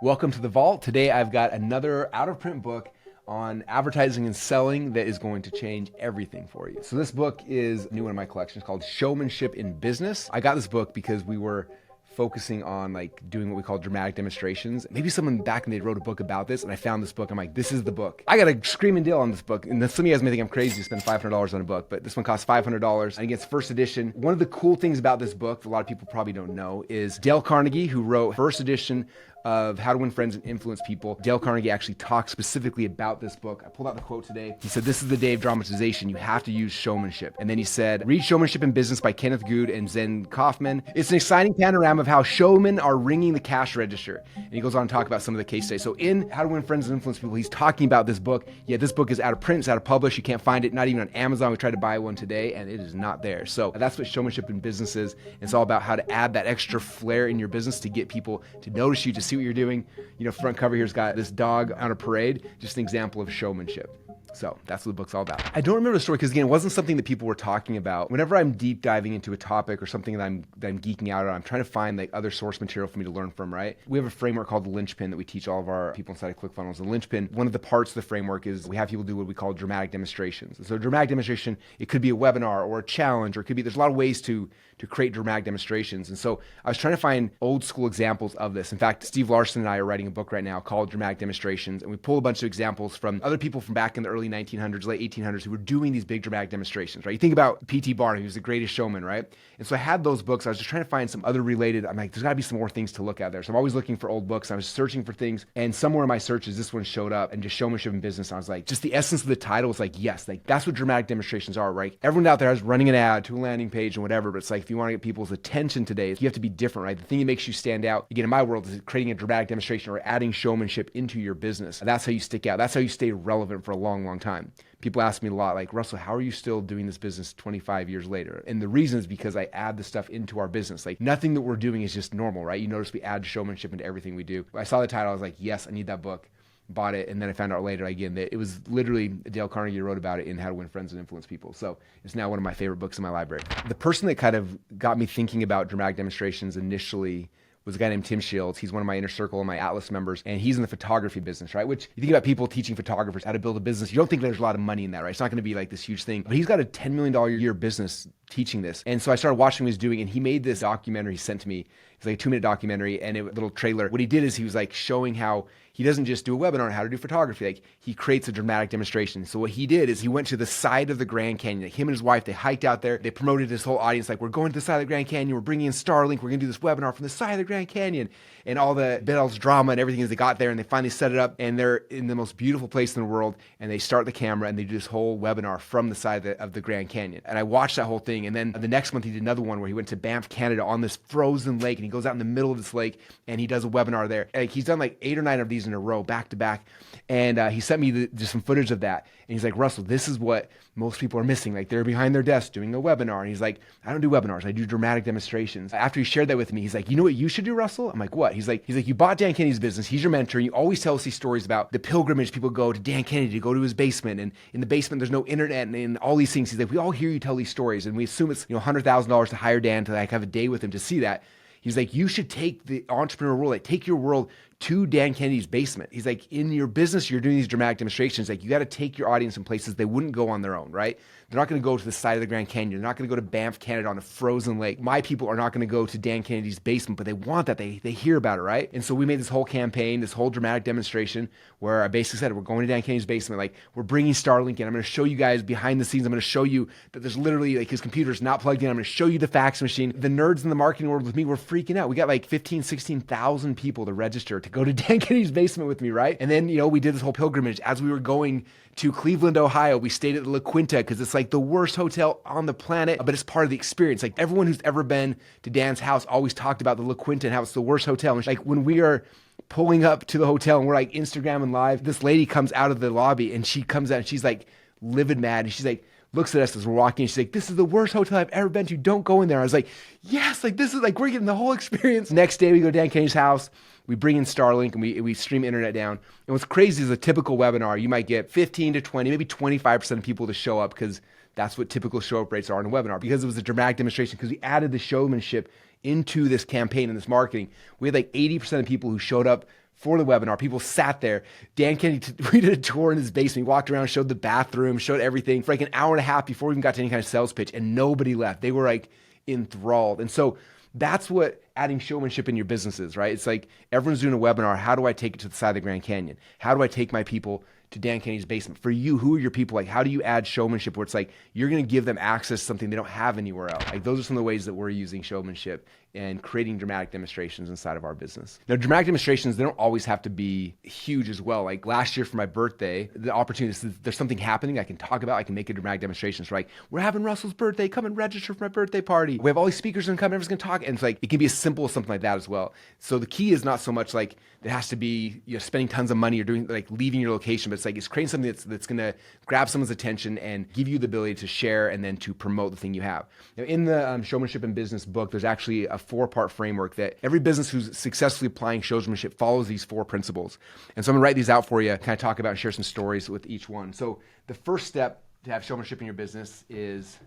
Welcome to the Vault. Today I've got another out-of-print book on advertising and selling that is going to change everything for you. So this book is a new one in my collection. It's called Showmanship in Business. I got this book because we were focusing on doing what we call dramatic demonstrations. Maybe someone back in the day wrote a book about this and I found this book. I'm like, this is the book. I got a screaming deal on this book. And some of you guys may think I'm crazy to spend $500 on a book, but this one costs $500 and it gets first edition. One of the cool things about this book, that a lot of people probably don't know, is Dale Carnegie, who wrote first edition of How to Win Friends and Influence People. Dale Carnegie actually talks specifically about this book. I pulled out the quote today. He said, "This is the day of dramatization. You have to use showmanship." And then he said, "Read Showmanship in Business by Kenneth, Goode, and Zenn Kaufman. It's an exciting panorama of how showmen are ringing the cash register." And he goes on to talk about some of the case studies. So in How to Win Friends and Influence People, he's talking about this book. Yeah, this book is out of print, it's out of publish. You can't find it, not even on Amazon. We tried to buy one today and it is not there. So that's what showmanship in business is. It's all about how to add that extra flair in your business to get people to notice you, to see what you're doing. You know, front cover here's got this dog on a parade, just an example of showmanship. So that's what the book's all about. I don't remember the story because, again, it wasn't something that people were talking about. Whenever I'm deep diving into a topic or something that I'm geeking out on, I'm trying to find other source material for me to learn from, right? We have a framework called the linchpin that we teach all of our people inside of ClickFunnels. The linchpin, one of the parts of the framework is we have people do what we call dramatic demonstrations. So dramatic demonstration, it could be a webinar or a challenge, or it could be, there's a lot of ways to create dramatic demonstrations. And so I was trying to find old school examples of this. In fact, Steve Larson and I are writing a book right now called Dramatic Demonstrations, and we pull a bunch of examples from other people from back in the early 1900s, late 1800s who were doing these big dramatic demonstrations, right? You think about P.T. Barnum, he was the greatest showman, right? And so I had those books. I was just trying to find some other related, I'm like, there's gotta be some more things to look at there. So I'm always looking for old books. I was searching for things, and somewhere in my searches, this one showed up, and just showmanship in business. I was like, just the essence of the title was like, yes, that's what dramatic demonstrations are, right? Everyone out there is running an ad to a landing page and whatever, but it's like, if you want to get people's attention today, you have to be different, right? The thing that makes you stand out, again, in my world, is creating a dramatic demonstration or adding showmanship into your business. That's how you stick out. That's how you stay relevant for a long, long time. People ask me a lot, like, Russell, how are you still doing this business 25 years later? And the reason is because I add the stuff into our business. Like, nothing that we're doing is just normal, right? You notice we add showmanship into everything we do. I saw the title, I was like, yes, I need that book. Bought it, and then I found out later again that it was literally Dale Carnegie wrote about it in How to Win Friends and Influence People. So it's now one of my favorite books in my library. The person that kind of got me thinking about dramatic demonstrations initially was a guy named Tim Shields. He's one of my inner circle and my Atlas members, and he's in the photography business, right? Which, you think about people teaching photographers how to build a business, you don't think there's a lot of money in that, right? It's not going to be like this huge thing, but he's got a $10 million a year business teaching this. And so I started watching what he was doing, and he made this documentary he sent to me. It's like a 2-minute documentary and a little trailer. What he did is he was like showing how he doesn't just do a webinar on how to do photography. Like, he creates a dramatic demonstration. So what he did is he went to the side of the Grand Canyon. Like, him and his wife, they hiked out there. They promoted his whole audience. Like, we're going to the side of the Grand Canyon. We're bringing in Starlink. We're going to do this webinar from the side of the Grand Canyon. And all the Bell's drama and everything as they got there, and they finally set it up, and they're in the most beautiful place in the world, and they start the camera and they do this whole webinar from the side of the Grand Canyon. And I watched that whole thing. And then the next month he did another one where he went to Banff, Canada, on this frozen lake, and he goes out in the middle of this lake and he does a webinar there. Like, he's done like 8 or 9 of these in a row, back to back. And he sent me just some footage of that. And he's like, Russell, this is what most people are missing. Like, they're behind their desk doing a webinar. And he's like, I don't do webinars. I do dramatic demonstrations. After he shared that with me, he's like, you know what you should do, Russell? I'm like, what? He's like, you bought Dan Kennedy's business. He's your mentor. You always tell us these stories about the pilgrimage people go to Dan Kennedy to go to his basement. And in the basement, there's no internet and all these things. He's like, we all hear you tell these stories. And we assume it's, $100,000 to hire Dan to have a day with him to see that. He's like, you should take the entrepreneur world, take your world to Dan Kennedy's basement. He's like, in your business, you're doing these dramatic demonstrations. Like, you got to take your audience in places they wouldn't go on their own, right? They're not going to go to the side of the Grand Canyon. They're not going to go to Banff, Canada on a frozen lake. My people are not going to go to Dan Kennedy's basement, but they want that. They hear about it, right? And so we made this whole campaign, this whole dramatic demonstration where I basically said, we're going to Dan Kennedy's basement. Like, we're bringing Starlink in. I'm going to show you guys behind the scenes. I'm going to show you that there's literally, like, his computer's not plugged in. I'm going to show you the fax machine. The nerds in the marketing world with me were freaking out. We got like 15, 16,000 people to register to go to Dan Kennedy's basement with me, right? And then, we did this whole pilgrimage. As we were going to Cleveland, Ohio, we stayed at the La Quinta because it's like the worst hotel on the planet, but it's part of the experience. Like, everyone who's ever been to Dan's house always talked about the La Quinta and how it's the worst hotel. And like, when we are pulling up to the hotel and we're like Instagramming live, this lady comes out of the lobby and she comes out and she's like livid mad. And she's like, looks at us as we're walking and she's like, this is the worst hotel I've ever been to. Don't go in there. I was like, yes, like, this is like, we're getting the whole experience. Next day we go to Dan Kennedy's house. We bring in Starlink and we stream internet down. And what's crazy is a typical webinar, you might get 15 to 20, maybe 25% of people to show up because that's what typical show up rates are in a webinar. Because it was a dramatic demonstration, because we added the showmanship into this campaign and this marketing, we had like 80% of people who showed up for the webinar. People sat there. Dan Kennedy, we did a tour in his basement. He walked around, showed the bathroom, showed everything for like an hour and a half before we even got to any kind of sales pitch, and nobody left. They were like enthralled. And so that's what adding showmanship in your business is, right? It's like everyone's doing a webinar. How do I take it to the side of the Grand Canyon? How do I take my people to Dan Kennedy's basement? For you, who are your people? Like, how do you add showmanship where it's like you're going to give them access to something they don't have anywhere else? Like, those are some of the ways that we're using showmanship and creating dramatic demonstrations inside of our business. Now, dramatic demonstrations, they don't always have to be huge as well. Like last year for my birthday, the opportunity is there's something happening I can talk about. I can make a dramatic demonstration. So like, we're having Russell's birthday. Come and register for my birthday party. We have all these speakers going to come. Everyone's going to talk. And it's like, it can be as simple as something like that as well. So the key is not so much like it has to be, you know, spending tons of money or doing like leaving your location, but it's like it's creating something that's going to grab someone's attention and give you the ability to share and then to promote the thing you have. Now, in the Showmanship in Business book, there's actually a 4-part framework that every business who's successfully applying showmanship follows these 4 principles. And so I'm gonna write these out for you, kind of talk about and share some stories with each one. So the first step to have showmanship in your business is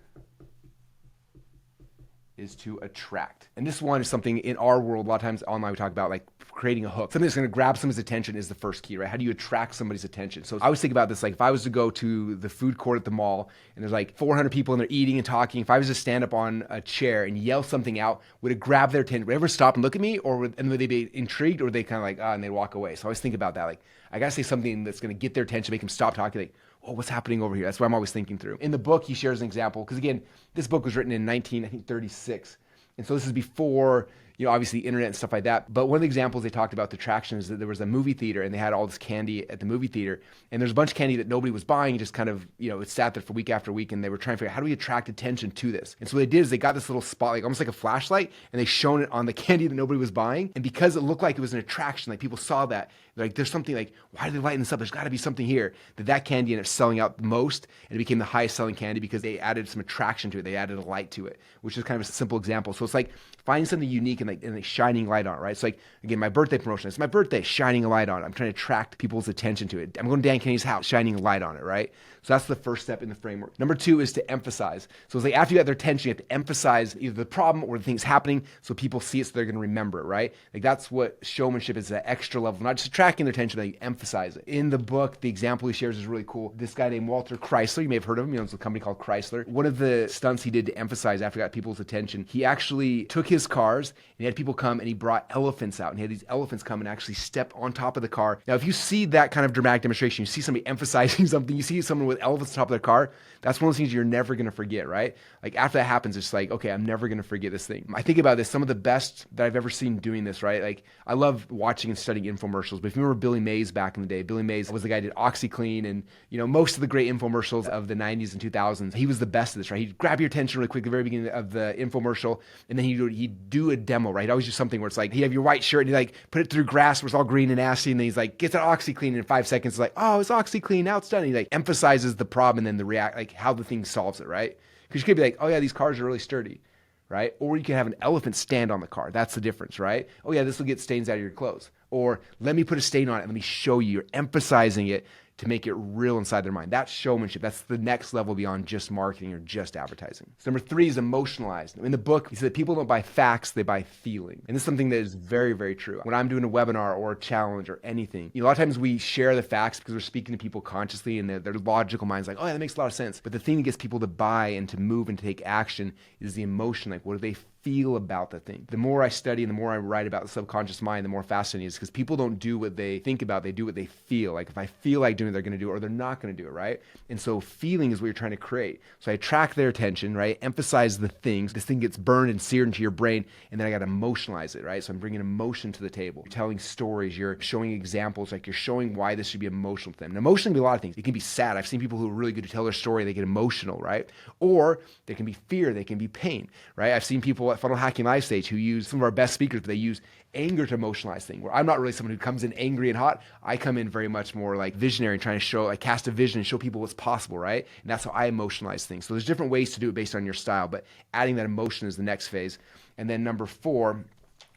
to attract. And this one is something in our world, a lot of times online we talk about like creating a hook. Something that's gonna grab someone's attention is the first key, right? How do you attract somebody's attention? So I always think about this, like if I was to go to the food court at the mall and there's like 400 people and they're eating and talking, if I was to stand up on a chair and yell something out, would it grab their attention? Would they ever stop and look at me, or would they be intrigued, or would they kind of like, and they walk away? So I always think about that. Like I gotta say something that's gonna get their attention, make them stop talking, like, oh, what's happening over here? That's what I'm always thinking through. In the book, he shares an example, because again, this book was written in 1936. And so this is before, you know, obviously internet and stuff like that. But one of the examples they talked about the attraction is that there was a movie theater and they had all this candy at the movie theater. And there's a bunch of candy that nobody was buying, just kind of, you know, it sat there for week after week, and they were trying to figure out, how do we attract attention to this? And so what they did is they got this little spot, like almost like a flashlight, and they shone it on the candy that nobody was buying. And because it looked like it was an attraction, like people saw that, they're like, there's something, like, why are they lighting this up? There's gotta be something here. That candy ended up selling out the most, and it became the highest selling candy because they added some attraction to it. They added a light to it, which is kind of a simple example. So it's like finding something unique and like shining light on it, right? It's like, again, my birthday promotion, it's my birthday, shining a light on it. I'm trying to attract people's attention to it. I'm going to Dan Kennedy's house, shining a light on it, right? So that's the first step in the framework. Number 2 is to emphasize. So it's like after you got their attention, you have to emphasize either the problem or the thing that's happening so people see it, so they're going to remember it, right? Like that's what showmanship is, that extra level, not just attracting their attention, but you emphasize it. In the book, the example he shares is really cool. This guy named Walter Chrysler, you may have heard of him, it's a company called Chrysler. One of the stunts he did to emphasize after he got people's attention, he actually took his cars and he had people come and he brought elephants out, and he had these elephants come and actually step on top of the car. Now, if you see that kind of dramatic demonstration, you see somebody emphasizing something, you see someone with elephants on top of their car, that's one of those things you're never going to forget, right? Like after that happens, it's like, okay, I'm never going to forget this thing. I think about this, some of the best that I've ever seen doing this, right? Like I love watching and studying infomercials, but if you remember Billy Mays back in the day, Billy Mays was the guy who did OxyClean and, you know, most of the great infomercials of the 90s and 2000s. He was the best at this, right? He'd grab your attention really quick at the very beginning of the infomercial, and then he'd do a demo, right? He'd always do something where it's like, he'd have your white shirt and he'd like put it through grass where it's all green and nasty, and then he's like, gets an OxyClean, and in 5 seconds, it's like, oh, it's OxyClean, now it's done. And he like emphasizes the problem and then the react, like how the thing solves it, right? Because you could be like, oh yeah, these cars are really sturdy, right? Or you can have an elephant stand on the car. That's the difference, right? Oh yeah, this will get stains out of your clothes. Or let me put a stain on it and let me show you. You're emphasizing it to make it real inside their mind. That's showmanship. That's the next level beyond just marketing or just advertising. So number 3 is emotionalized. In the book, he said people don't buy facts, they buy feeling. And this is something that is very, very true. When I'm doing a webinar or a challenge or anything, you know, a lot of times we share the facts because we're speaking to people consciously and their logical mind's like, oh yeah, that makes a lot of sense. But the thing that gets people to buy and to move and to take action is the emotion. Like, what do they feel about the thing? The more I study and the more I write about the subconscious mind, the more fascinating it is, because people don't do what they think about, they do what they feel. Like if I feel like doing it, they're going to do it, or they're not going to do it, right? And so feeling is what you're trying to create. So I attract their attention, right? Emphasize the things. This thing gets burned and seared into your brain, and then I got to emotionalize it, right? So I'm bringing emotion to the table. You're telling stories, you're showing examples, like you're showing why this should be emotional to them. And emotion can be a lot of things. It can be sad. I've seen people who are really good to tell their story, they get emotional, right? Or there can be fear, they can be pain, right? I've seen people at Funnel Hacking Live Stage who use some of our best speakers, but they use anger to emotionalize things, where I'm not really someone who comes in angry and hot. I come in very much more like visionary and trying to show, like cast a vision and show people what's possible, right? And that's how I emotionalize things. So there's different ways to do it based on your style, but adding that emotion is the next phase. And then number 4,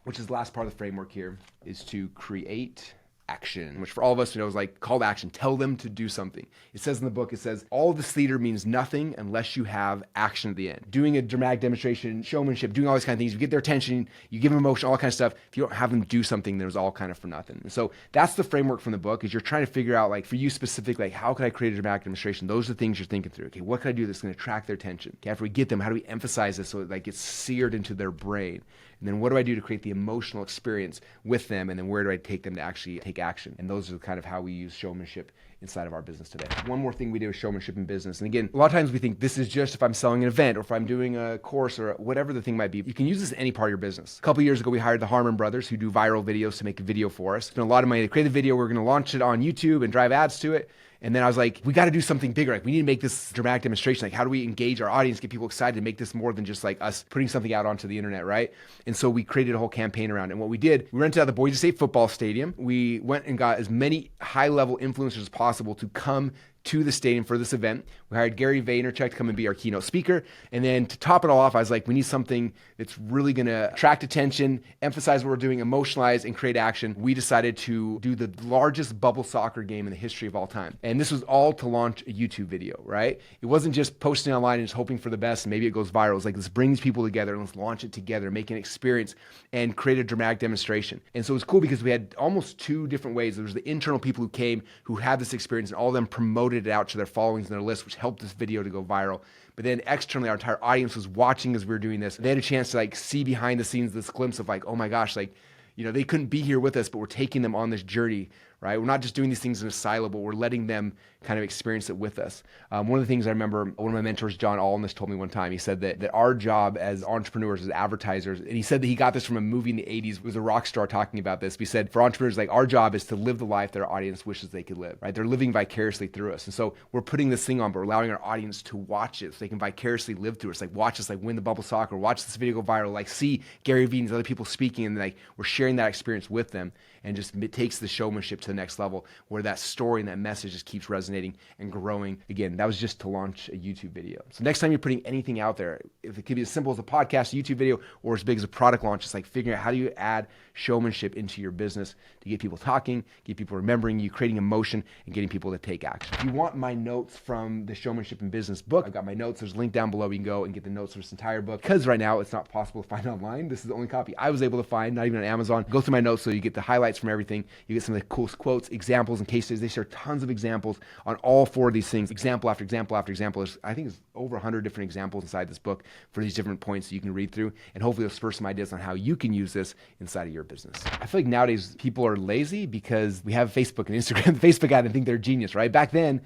which is the last part of the framework here, is to create action, which for all of us, is like call to action. Tell them to do something. It says in the book, it says, all this theater means nothing unless you have action at the end. Doing a dramatic demonstration, showmanship, doing all these kind of things, you get their attention, you give them emotion, all that kind of stuff. If you don't have them do something, then it's all kind of for nothing. And so that's the framework from the book, is you're trying to figure out, like, for you specifically, like, how can I create a dramatic demonstration? Those are the things you're thinking through. Okay, what can I do that's going to attract their attention? Okay, after we get them, how do we emphasize this so it like gets seared into their brain? And then what do I do to create the emotional experience with them? And then where do I take them to actually take action? And those are kind of how we use showmanship inside of our business today. One more thing we do is showmanship in business. And again, a lot of times we think this is just if I'm selling an event or if I'm doing a course or whatever the thing might be. You can use this in any part of your business. A couple of years ago, we hired the Harmon brothers who do viral videos to make a video for us. Spent a lot of money to create the video. We're going to launch it on YouTube and drive ads to it. And then I was like, we got to do something bigger. Like, we need to make this dramatic demonstration. Like, how do we engage our audience, get people excited to make this more than just like us putting something out onto the internet, right? And so we created a whole campaign around it. And what we did, we rented out the Boise State football stadium. We went and got as many high-level influencers as possible to come to the stadium for this event. We hired Gary Vaynerchuk to come and be our keynote speaker. And then to top it all off, I was like, we need something that's really going to attract attention, emphasize what we're doing, emotionalize, and create action. We decided to do the largest bubble soccer game in the history of all time. And this was all to launch a YouTube video, right? It wasn't just posting online and just hoping for the best and maybe it goes viral. It's like, let's bring these people together and let's launch it together, make an experience and create a dramatic demonstration. And so it was cool because we had almost two different ways. There was the internal people who came, who had this experience, and all of them promoted it out to their followings and their lists, which helped this video to go viral. But then externally, our entire audience was watching as we were doing this. They had a chance to like see behind the scenes this glimpse of like, oh my gosh, like, they couldn't be here with us, but we're taking them on this journey, right? We're not just doing these things in a silo, but we're letting them kind of experience it with us. One of the things I remember, one of my mentors, John Allness, told me one time, he said that our job as entrepreneurs, as advertisers, and he said that he got this from a movie in the 80s, it was a rock star talking about this. He said, for entrepreneurs, like, our job is to live the life that our audience wishes they could live, right? They're living vicariously through us. And so we're putting this thing on, but we're allowing our audience to watch it so they can vicariously live through us, like watch us, like win the bubble soccer, watch this video go viral, like see Gary Vee and these other people speaking, and like we're sharing that experience with them. And just it takes the showmanship to the next level where that story and that message just keeps resonating and growing. Again, that was just to launch a YouTube video. So next time you're putting anything out there, if it could be as simple as a podcast, a YouTube video, or as big as a product launch, it's like figuring out how do you add showmanship into your business to get people talking, get people remembering you, creating emotion, and getting people to take action. If you want my notes from the Showmanship in Business book, I've got my notes. There's a link down below. You can go and get the notes for this entire book. Because right now it's not possible to find online. This is the only copy I was able to find, not even on Amazon. Go through my notes so you get the highlights from everything. You get some of the coolest quotes, examples, and case studies. They share tons of examples on all four of these things. Example after example after example. I think there's over 100 different examples inside this book for these different points that you can read through. And hopefully it'll spur some ideas on how you can use this inside of your business. I feel like nowadays people are lazy because we have Facebook and Instagram. The Facebook ad and think they're genius, right? Back then,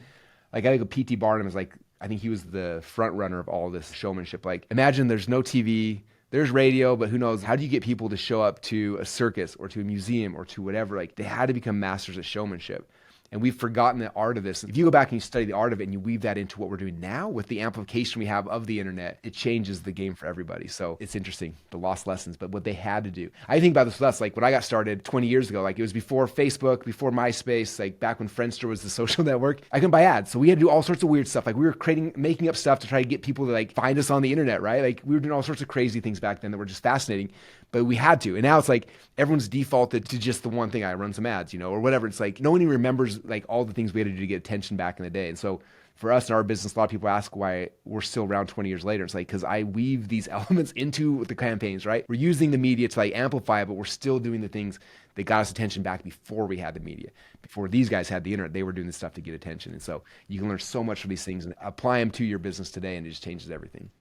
like I think P.T. Barnum is like, I think he was the front runner of all this showmanship. Like imagine there's no TV, there's radio, but who knows? How do you get people to show up to a circus or to a museum or to whatever? Like they had to become masters at showmanship. And we've forgotten the art of this. If you go back and you study the art of it and you weave that into what we're doing now with the amplification we have of the internet, it changes the game for everybody. So it's interesting, the lost lessons, but what they had to do. I think about this with us, like when I got started 20 years ago, like it was before Facebook, before MySpace, like back when Friendster was the social network, I couldn't buy ads. So we had to do all sorts of weird stuff. Like we were making up stuff to try to get people to like find us on the internet, right? Like we were doing all sorts of crazy things back then that were just fascinating, but we had to. And now it's like everyone's defaulted to just the one thing, I run some ads, or whatever. It's like no one even remembers like all the things we had to do to get attention back in the day. And so for us in our business, a lot of people ask why we're still around 20 years later. It's like, because I weave these elements into the campaigns, right? We're using the media to like amplify it, but we're still doing the things that got us attention back before we had the media. Before these guys had the internet, they were doing this stuff to get attention. And so you can learn so much from these things and apply them to your business today, and it just changes everything.